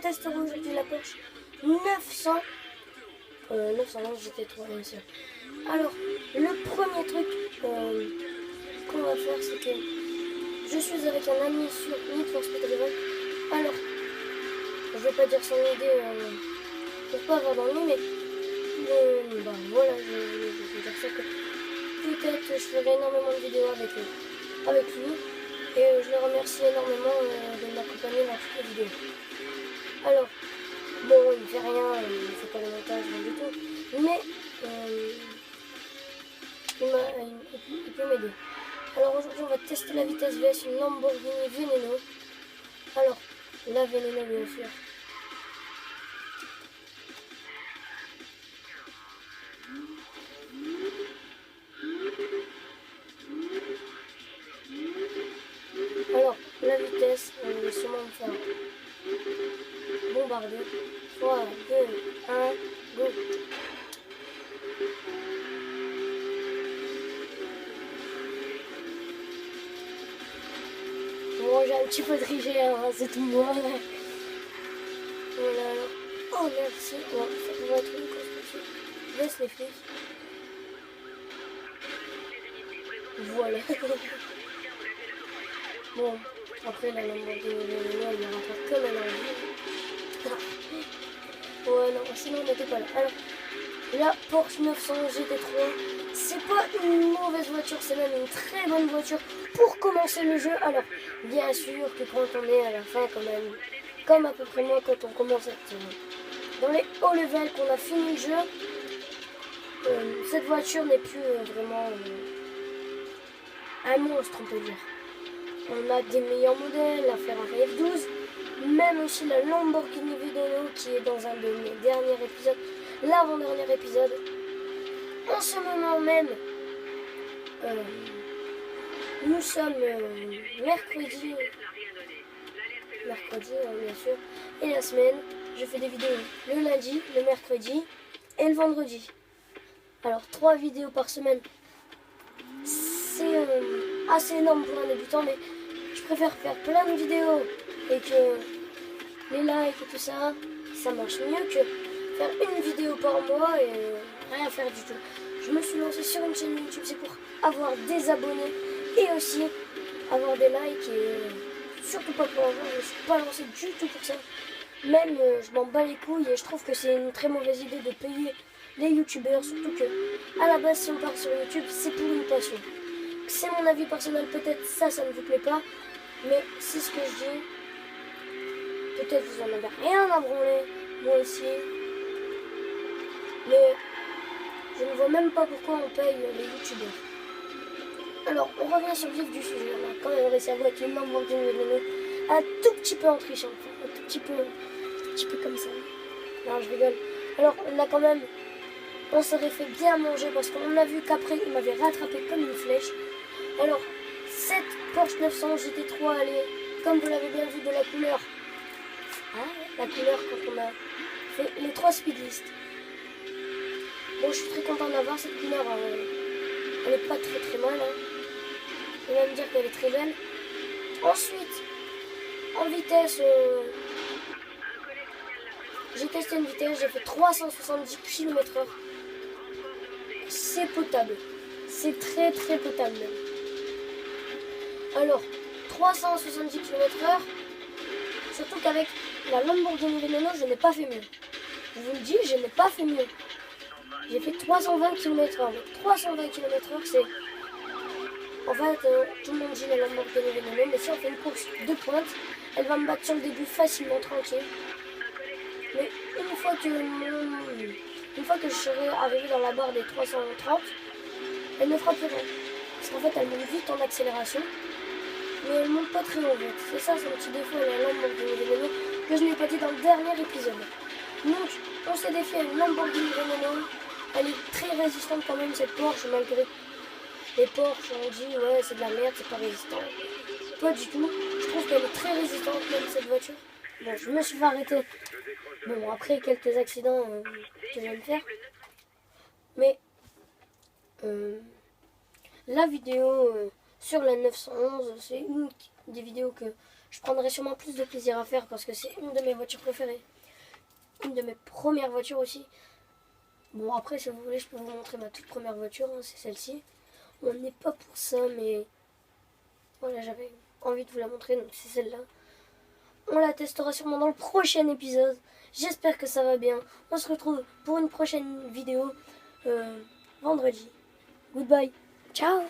testerai aujourd'hui la Porsche 911 GT3 bien sûr. Alors, le premier truc qu'on va faire, c'est que je suis avec un ami sur Need for Speed Revolve. Alors, je vais pas dire son idée pour pas avoir dans le nez, mais bah, voilà, je vais dire ça que peut-être je ferai énormément de vidéos avec lui. Et je le remercie énormément de m'accompagner dans toutes les vidéos. Alors, bon, il ne fait rien, il ne fait pas le montage, rien du tout. Mais il peut m'aider. Alors aujourd'hui, on va tester la vitesse VS, une Lamborghini Veneno. Alors, la Veneno bien sûr. Alors, la vitesse, on va sûrement me faire bombarder. 3, 2, 1, go! Bon, j'ai un petit peu triché, hein, c'est tout moi. Voilà, alors. Oh, merci. Bon, ça pourrait être une cause. Laisse les flics. Voilà. Bon, après la Lamborghini Veneno, elle me rapporte comme elle a envie. Ouais, non, sinon on n'était pas là. Alors, la Porsche 900 GT3, c'est pas une mauvaise voiture, c'est même une très bonne voiture pour commencer le jeu. Alors, bien sûr que quand on est à la fin, quand même, comme à peu près moi quand on commence dans les hauts levels, qu'on a fini le jeu, cette voiture n'est plus vraiment un monstre, on peut dire. On a des meilleurs modèles, la Ferrari F12, même aussi la Lamborghini Veneno qui est dans un de mes derniers épisodes, l'avant-dernier épisode. En ce moment même, nous sommes mercredi bien sûr, et la semaine, je fais des vidéos le lundi, le mercredi et le vendredi. Alors 3 vidéos par semaine, c'est assez énorme pour un débutant, mais je préfère faire plein de vidéos et que les likes et tout ça, ça marche mieux que faire une vidéo par mois et rien faire du tout. Je me suis lancé sur une chaîne YouTube, c'est pour avoir des abonnés et aussi avoir des likes et surtout pas pour l'argent, je ne suis pas lancé du tout pour ça. Même je m'en bats les couilles et je trouve que c'est une très mauvaise idée de payer les youtubeurs, surtout que à la base si on part sur YouTube, c'est pour une passion. C'est mon avis personnel, peut-être ça ne vous plaît pas, mais c'est ce que je dis. Peut-être vous en avez rien à branler, moi aussi. Mais je ne vois même pas pourquoi on paye les youtubeurs. Alors, on revient sur le vif du sujet. On a quand même réussi à voir une Lamborghini Veneno un tout petit peu en trichant. Un tout petit peu comme ça. Non, je rigole. Alors, là quand même, on s'aurait fait bien manger parce qu'on a vu qu'après, il m'avait rattrapé comme une flèche. Alors, cette Porsche 900 GT3, elle est, comme vous l'avez bien vu, de la couleur. Ah, la couleur quand on a fait les 3 speedlists. Bon, je suis très content d'avoir cette couleur. Elle est pas très mal. Hein. Je vais même dire qu'elle est très belle. Ensuite, en vitesse, j'ai testé une vitesse, j'ai fait 370 km/h. C'est potable. C'est très potable même. Alors, 370 km/h, surtout qu'avec la Lamborghini Veneno, je n'ai pas fait mieux. Je vous le dis, je n'ai pas fait mieux. J'ai fait 320 km/h. 320 km/h, c'est... En fait, tout le monde dit la Lamborghini Veneno, mais si on fait une course de pointe, elle va me battre sur le début facilement, tranquille. Mais une fois que je serai arrivé dans la barre des 330, elle ne fera plus rien. Parce qu'en fait, elle monte vite en accélération, mais elle monte pas très haut vite. C'est ça son petit défaut, la Lamborghini Veneno, que je n'ai pas dit dans le dernier épisode. Donc, on s'est défié à une Lamborghini Veneno. Elle est très résistante quand même, cette Porsche, malgré les Porsche, on dit ouais c'est de la merde, c'est pas résistant. Pas du tout. Je trouve qu'elle est très résistante même cette voiture. Bon, je me suis fait arrêter. Bon, après quelques accidents que je viens de faire. Mais la vidéo sur la 911, c'est une des vidéos que je prendrai sûrement plus de plaisir à faire parce que c'est une de mes voitures préférées. Une de mes premières voitures aussi. Bon, après, si vous voulez, je peux vous montrer ma toute première voiture, hein, c'est celle-ci. On n'est pas pour ça, mais voilà, j'avais envie de vous la montrer, donc c'est celle-là. On la testera sûrement dans le prochain épisode. J'espère que ça va bien. On se retrouve pour une prochaine vidéo vendredi. Goodbye. Ciao.